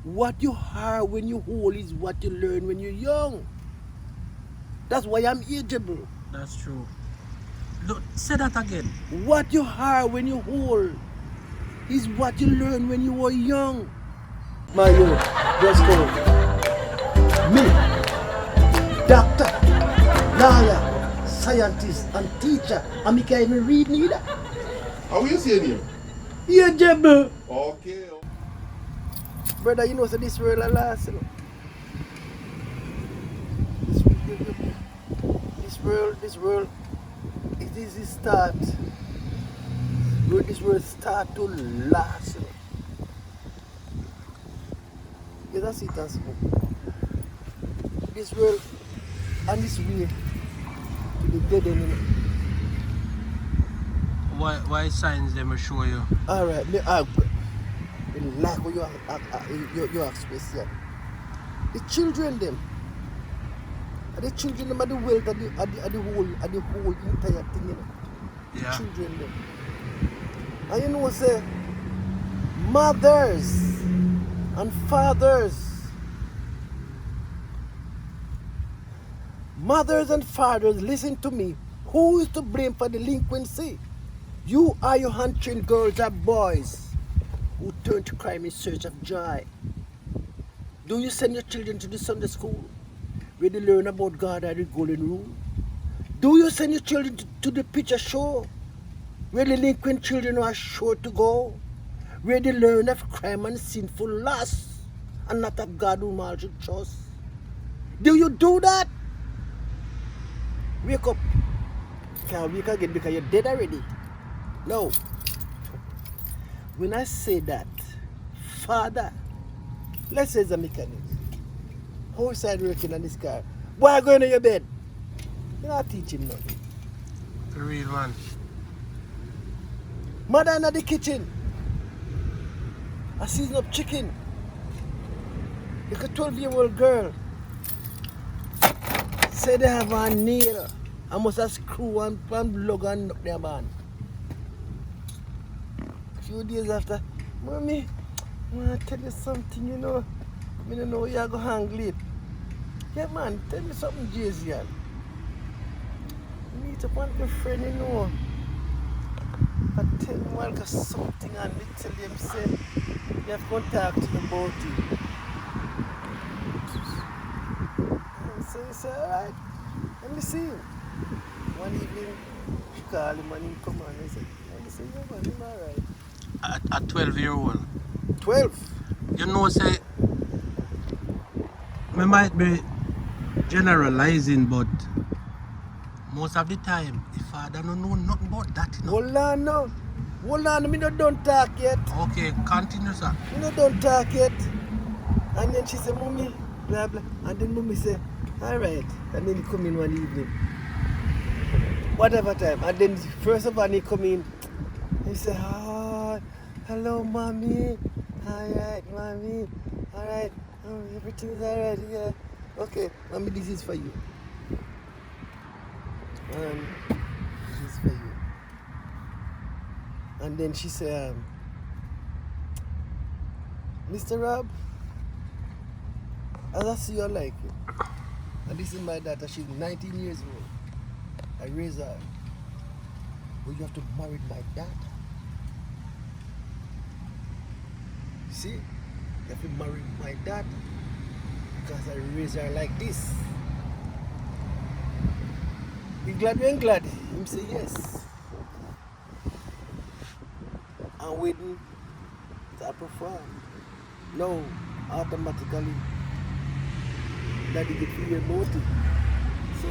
What you are when you old is what you learn when you're young. That's why I'm ageable. That's true. Look, say that again. What you are when you old is what you learn when you were young. My youth, just go. Me, doctor, lawyer, scientist, and teacher. And me can't even read neither. How you say him? Ageable. Okay. Brother, you know, so this world at last, you know. This world, it is the start. This world start to last, you know. Yeah, that's it, that's it. This world, and this way, to the dead end, you know. Why signs them will show you? Alright, me like what you ask question. The children them. The children them are the wealth of the whole entire thing, you know. The Yeah. children them. And you know say mothers and fathers. Mothers and fathers, listen to me. Who is to blame for delinquency? You are your untrained girls and boys who turn to crime in search of joy. Do you send your children to the Sunday school where they learn about God and the golden rule? Do you send your children to the picture show where delinquent children are sure to go? Where they learn of crime and sinful lust and not of God whom all should trust? Do you do that? Wake up. Can't wake again because you're dead already. No. When I say that, Father, let's say it's a mechanic. Whole side working on this car. Why going to your bed? You're not teaching nothing. The real man. Mother in the kitchen. I season up chicken. Like a 12-year-old girl. Say they have a nail. I must have screw and plug and up their man. A few days after, Mommy, I want to tell you something, you know. I don't know you're going to hang late. Yeah, man, tell me something, Jay-Z. Meet up one good friend, you know. I tell him I got something and me tell him, say, you have contact to him about it. So he said, alright, let me see him. One evening, she called him and he come on and he said, let me see you, man, he's alright. A 12-year-old. 12? You know, say, we might be generalizing, but most of the time, the father don't know nothing about that, you know. Hold on now. Hold on, me not done talk yet. Okay, continue, sir. Me not done talk yet. And then she said, Mommy, blah blah. And then Mommy said, alright. And then he come in one evening. Whatever time. And then first of all he come in. He said, oh, hello Mommy. Alright, Mommy. Alright. Oh, everything's alright, yeah. Okay, Mommy, this is for you. This is for you. And then she said, Mr. Rob, as I see you like it. And this is my daughter, she's 19 years old. I raised her. But you have to marry my daughter. See? You have to marry my daughter. Because I raised her like this. You glad you ain't glad? Him say yes. I'm waiting to perform. No, automatically daddy get feel about it. So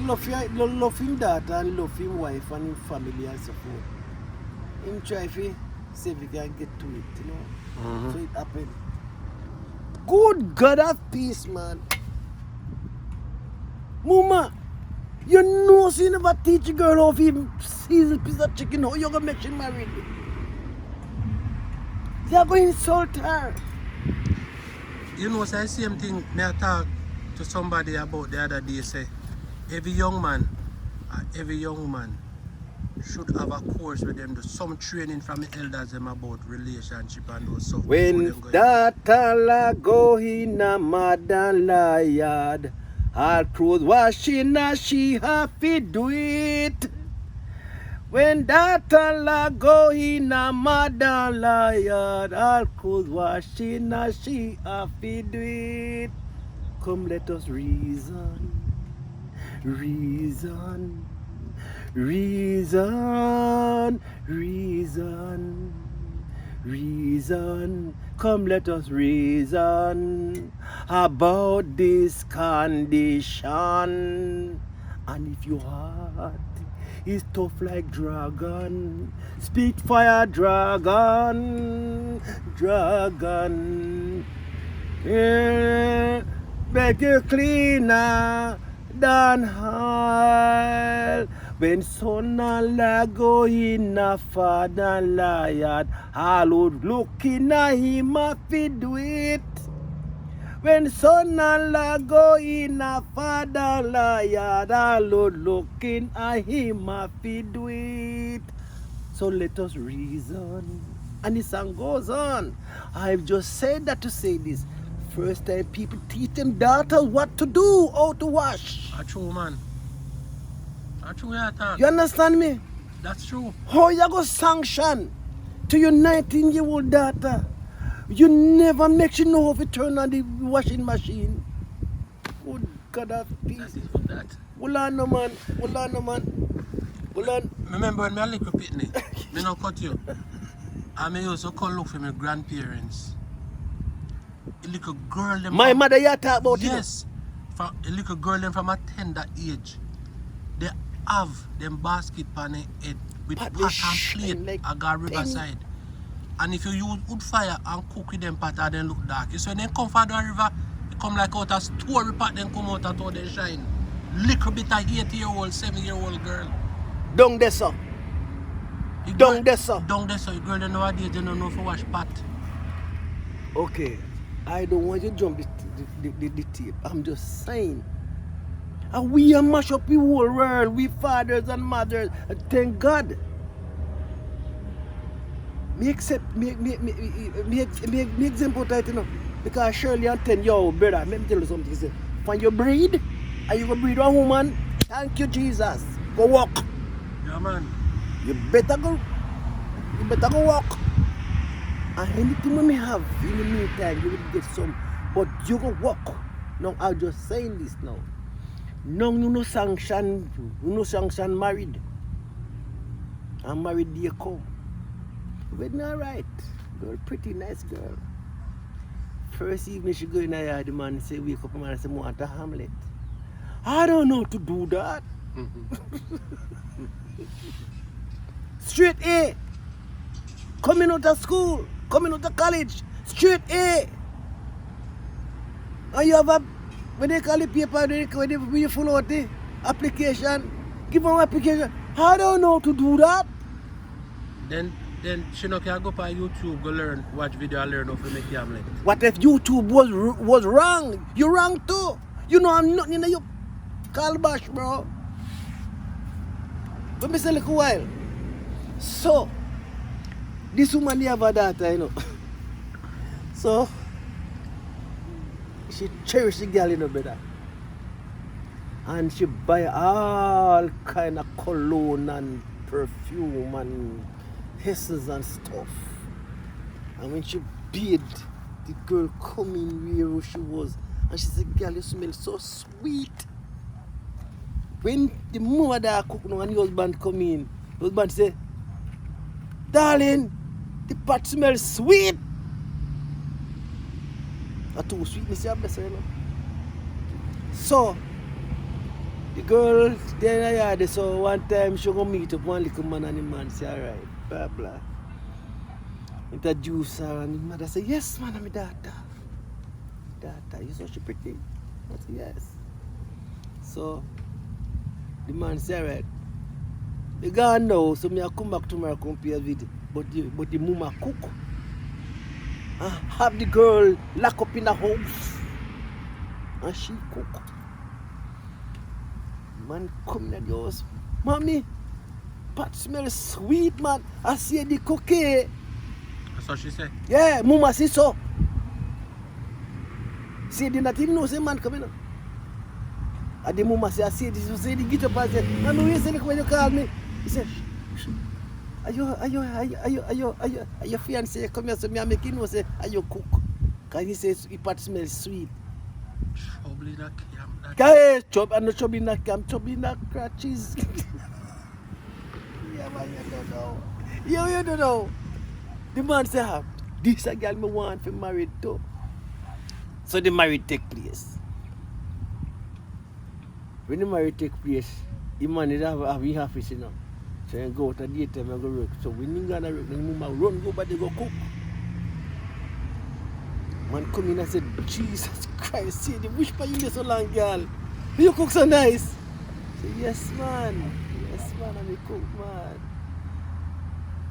love him daughter and love him wife and him family and so forth. Him try to see if he can get to it, you know. So it happened. Good God of peace, man. Mama, you know so you never teach a girl how to even seize a piece of chicken, how you gonna make she married? You're going to insult her. You know, say the same thing I talk to somebody about the other day, say, every young man, every young woman should have a course with them, do some training from the elders them about relationship and those stuff. When that la go in a madala yard, all clothes washing she have to do it. When that la go in a madala yard, all clothes washing she have to do it. Come let us reason, reason, reason, reason. Reason, come let us reason about this condition. And if your heart is tough like dragon, spit fire dragon, dragon. Yeah, make you cleaner than hell. When son and la go in a father liar, all would look in a him a fi do it. When son and la go in a father liar, all would look in a him a fi do it. So let us reason. And the song goes on. I've just said that to say this. First time people teach them daughters what to do, how to wash. That's true, man. That's true, yeah, You understand me? That's true. How you go sanction to your 19-year-old daughter? You never make she know how to turn on the washing machine. Good God of peace. That's it for that. Hold on, no man. Hold on, no man. Hold on. Remember when I was a little pitney, me not cut you. I used to call look for my grandparents. A little girl them My mother you talk about yes. From a little girl them from a tender age. They have them basket pan their head with pot and plate like at the riverside. And if you use wood fire and cook with them pot, then look dark. So when they come from the river, they come like out a story pot, then come out and how they shine. Little bit of 8-year-old, 7-year-old girl. Down there, sir. Down there, sir. Down there, sir. The girl nowadays, they don't know for wash pot. Okay. I don't want you to jump the tape. I'm just saying. And we are mash up the whole world. We fathers and mothers. Thank God. Me example tight enough. Because Shirley and 10 yo brother, let me tell you something. Say, when you breed, and you go breed one woman, thank you Jesus. Go walk. Yeah man. You better go walk. And anything we may have in the meantime, you will get some. But you go walk. Now I'm just saying this now. No, you no sanction married. I'm married dear come. But not right. Girl, pretty nice girl. First evening she go in the yard, the man say wake up and say, I want a Hamlet. I don't know to do that. Straight A. Coming out of school, coming out of college, straight A. And you have a, when they call the paper, when you fill out the application, give them application. I don't know to do that. Then she no can go on YouTube, go learn, watch video and learn how to make Hamlet. What if YouTube was wrong? You're wrong too. You know I'm not in your calabash, bro. Let me say a little while. So, this woman have a daughter, you know. So, she cherish the girl, you know, brother. And she buy all kind of cologne and perfume and hisses and stuff. And when she bathed, the girl come in where she was. And she said, girl, you smell so sweet. When the mother cook now and the husband come in, the husband say, darling, the pot smells sweet. That's too sweet, Mr. Abessa, you know. So, the girl there in the yard, so one time she go meet up one little man and the man say, alright, blah blah. Introduce her and the mother say, yes, man, I'm my daughter. Daughter, you so she pretty? I say, yes. So, the man say, alright, they gone now, so me I come back tomorrow compare with it. But the mama cook. Have the girl lock up in the house. And she cook. Man come in the house. Mommy, pot smell sweet, man. I see the cookie. That's what she said. Yeah, mama say so. Say did not even know say man coming. And the mama say, I see this, you say the get up and say, I know you say look when you call me. He said, are you fiancé come here so me I make you know say are you cook? Cause he says the pot smells sweet. Trouble in that camp. Guys, chop and not chop in that camp, chop in that crutches. Yeah man, you don't know. You don't know. The man say, this a girl me want to marry too. So the marriage take place. When the marriage take place, the man is have office, you know. So you go out a daytime and go work. So when you gonna work, then mama run go but they go cook. Man come in and said, Jesus Christ, see the wish for you there so long, girl. You cook so nice. Say, yes man, I'm a cook man.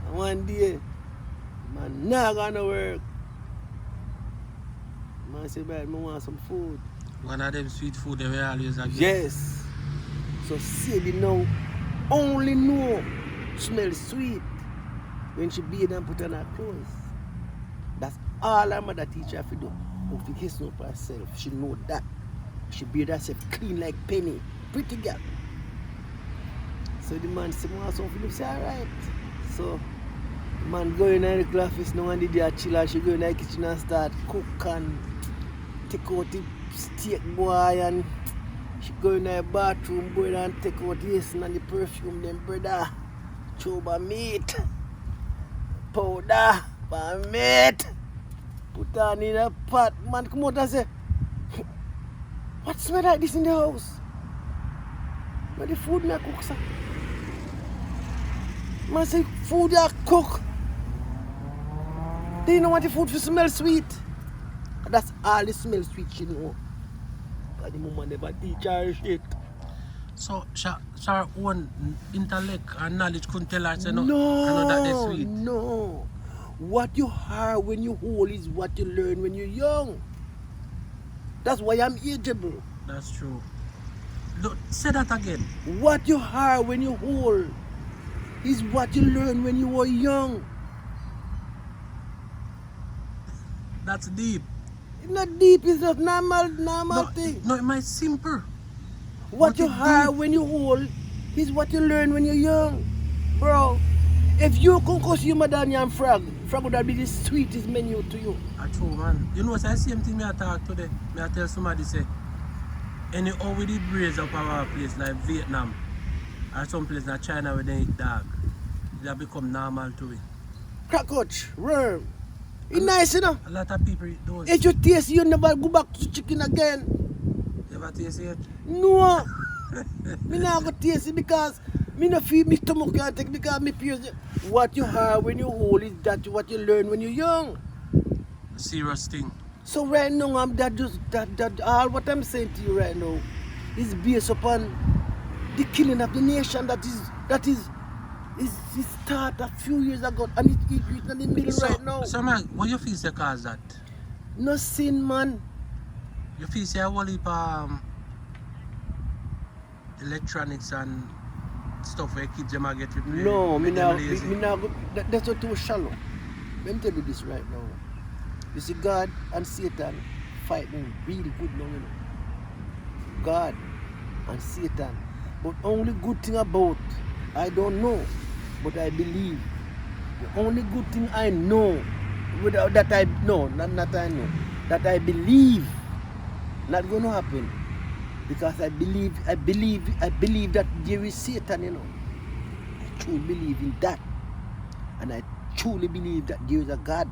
And one day, man not gonna work. Man say, man, I want some food. One of them sweet food they will always have. Yes. So Sadie now only know smell sweet when she bathe and put on her clothes. That's all her mother teach her to do. But if she know for herself, she know that. She bathe herself clean like penny. Pretty girl. So the man say, I want some food. Say, alright. So the man go in the office now and the day chill and she go in the kitchen and start cook and take out the steak boy and she go in the bathroom boy and take out this and the perfume then brother choba meat powder pan meat put on in a pot. Man come out and say, what smell like this in the house? But the food me I cook sir. Man say food I cook. They don't want the food to smell sweet. And that's all the smell sweet she know. But the mama never teach her shit. So her own intellect and knowledge couldn't tell her say no. No, I know that they're sweet. no. What you hear when you old is what you learn when you're young. That's why I'm ageable. That's true. Look, say that again. What you hear when you old is what you learn when you were young. That's deep. It's not deep, it's not normal thing. No, it might simple. What But you it hear deep. when you old is what you learn when you're young. Bro, if you can consume a Daniel frog would have been the sweetest menu to you. That's true, man. You know, it's the same thing me I talk today. Me I tell somebody say, anyhow we did braise up our place like Vietnam or some place in China where they eat dog, it have become normal to it. Cockroach, worm. It's nice, you know. A lot of people eat those. If you taste, you never go back to chicken again. You ever taste it? No. Me not go taste it because me not feel me stomach can't take because me peers. What you have when you're old is that what you learn when you're young. Serious thing. So right now I'm that all what I'm saying to you right now is based upon the killing of the nation that is start a few years ago and it's in the middle right now. So man, what you feel say cause that? No sin, man. You feel say a whole heap electronics and stuff where kids them a get repaired? No, me make them now, lazy? that's what too shallow. Let me tell you this right now. You see, God and Satan fighting really good now, you know. God and Satan. But only good thing about, I don't know, but I believe. The only good thing I know, without that I know, not I know, that I believe, not gonna happen. Because I believe that there is Satan, you know. I truly believe in that. And I truly believe that there is a God.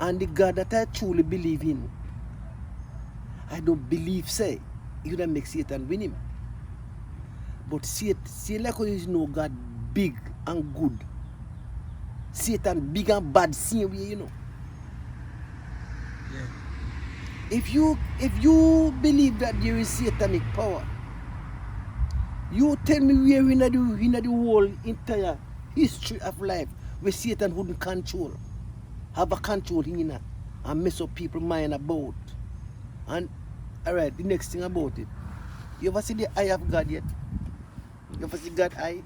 And the God that I truly believe in, I don't believe, say, he would make Satan win him. But Satan, like how you know God big and good. Satan big and bad, same way, you know. Yeah. If you believe that there is satanic power, you tell me where in the whole entire history of life where Satan wouldn't have a control in it and mess up people's mind about. And alright, the next thing about it, you ever see the eye of God yet? You ever see God's eye?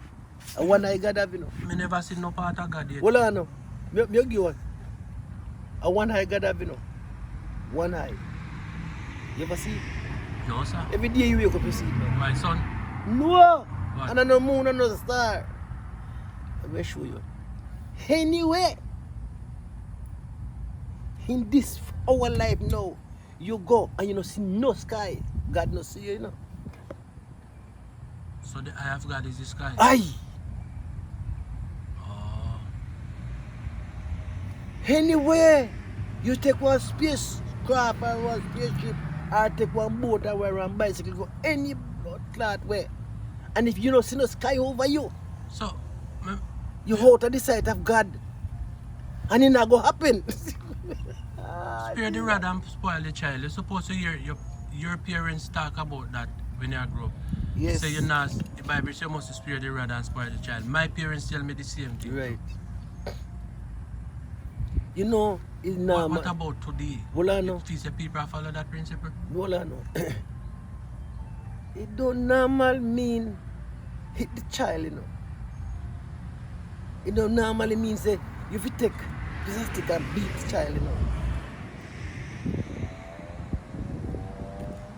A one eye God have, you know. Me never seen no part of God yet. Hold on, no. Me give you a one eye God have, you know. One eye. You ever see it? No, sir. Every day you wake up, you see it, man. My son. No! What? And no moon and no star. I'm going to show you. Anyway, in this our life now, you go and you don't see no sky. God no see you, you know. So the eye of God is the sky. Aye! Oh. Anyway, you take one spacecraft or one spaceship or take one boat or one bicycle, go any blood clot way. And if you don't see no sky over you, So, me, you out of the sight of God. And it not go happen. spare the rod and spoil the child. You're supposed to hear your parents talk about that when you grow up. Yes. Say you're not, the Bible says you must spare the rod and spoil the child. My parents tell me the same thing. Right. You know, it's not. What about today? Well, I know. If you say people follow that principle? Well, I know. It don't normal mean hit the child, you know. It don't normally mean say if you take this stick and beat the child, you know.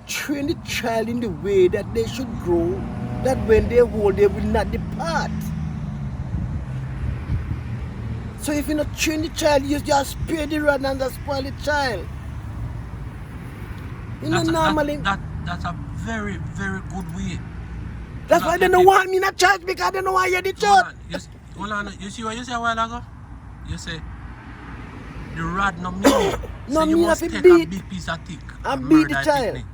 Train the child in the way that they should grow, that when they old they will not depart. So if you not train the child, you just spare the rod and just spoil the child. You know, normally. That's a very, very good way. That's why they don't want me in a church, because they don't want to hear the church. Hold on. You see what you say a while ago? You say the rod no mean. No so you mean must if take it a beat big piece of thick and beat the murder child. picnic.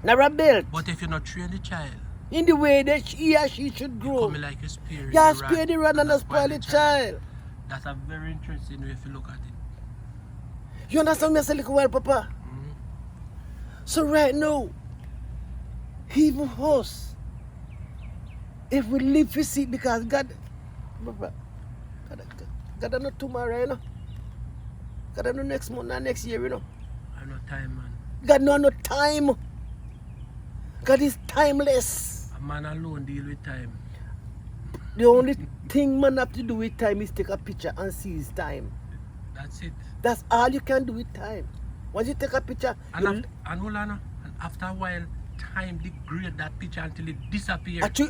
Never built. But if you not train the child, In the way that he or she should you grow. come like a spirit. Yeah, spare the rod and not spoil the child. That's a very interesting way if you look at it. You understand me, I say, look well, Papa? So right now, even us, if we live to see, because God, Papa, God not tomorrow, you know. God not next month, not next year, you know. I know time, man. God no time. God is timeless. A man alone deal with time. The only thing man have to do with time is take a picture and see his time. That's it. That's all you can do with time. Once you take a picture, And hold on, and after a while, time degrade that picture until it disappears. actually,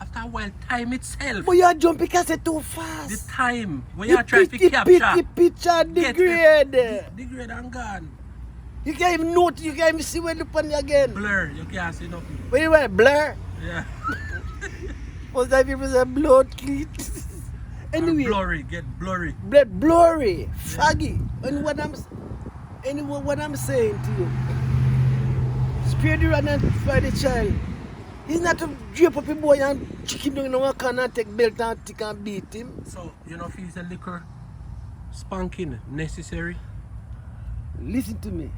After a while, time itself, but you are jumping because it's too fast. the time when you are trying to the capture, picture get degrade. degrade and gone. You can't even notice, you can't even see when you put it again. Blur, you can't see nothing. When you want blur, Yeah. most of people say blood cleat. And Anyway, blurry, get blurry. blood blurry, foggy. And what I'm saying to you, spare the rod and for the child. It's not to drape up a boy and kick him down in one corner and take belt and tick and beat him. So, you know, if he's a liquor spanking necessary, Listen to me.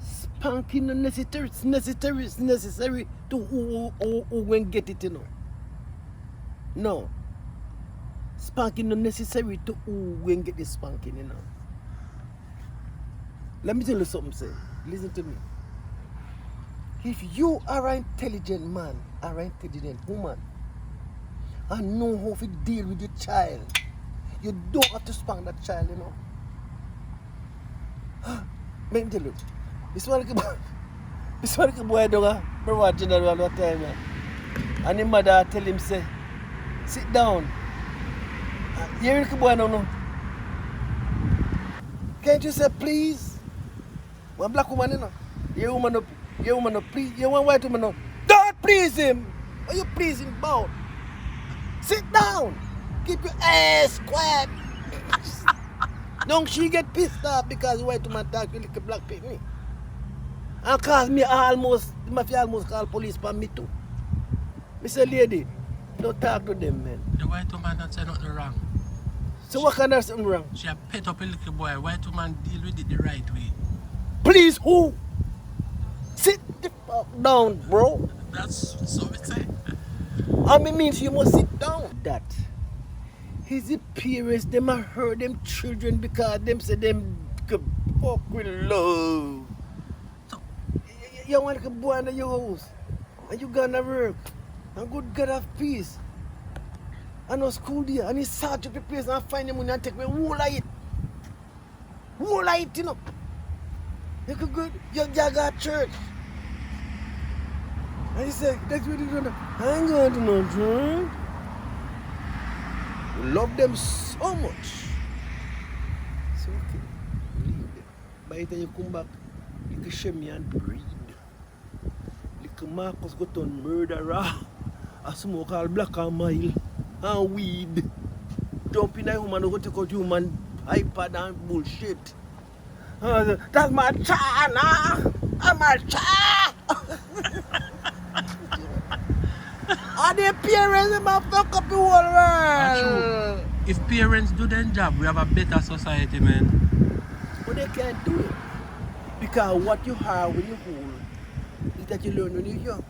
Spanking not necessary. It's necessary to who when get it, you know. No. Spanking not necessary to who when get the spanking, you know. Let me tell you something, say. Listen to me. If you are an intelligent man or an intelligent woman and know how to deal with your child, you don't have to spank that child, you know. Make me tell you, this one boy dog, I watching that all the time, man. And his mother tell him, say, sit down. Here little boy no. Can't you say please? One black woman, you know. Your woman no, please. You one white woman no. Don't please him. Why you please him about? Sit down. Keep your ass quiet. Don't she get pissed off because white woman talk to little black people. And cause me almost call police for me too. Me say, lady, don't talk to them, man. the white woman not say nothing wrong. So what kind of something wrong? She a pet up a little boy. White woman deal with it the right way. Please, who? Sit the fuck down, bro. That's so we say. I means you must sit down. That his parents, them a hurt them children because them say them could fuck with love. So, You want to go in your house. and you gonna work, and good God of peace. I know school there, and he search up the place and find the money and take me whole of it. Whole of it, you know. You could go, you got church. And he said, that's what you're gonna, I ain't going to no church. We love them so much. So okay, leave them. By the time you come back, you can share me and breed. Little Marcus got on murderer. A smoke all black and mile. And weed. Jump in a woman who go take out human iPad and bullshit. That's my child, I'm my child. And the parents them a fuck up the whole That's world. true. If parents do their job, we have a better society, man. But they can't do it. Because what you have when you're old is that you learn when you're young.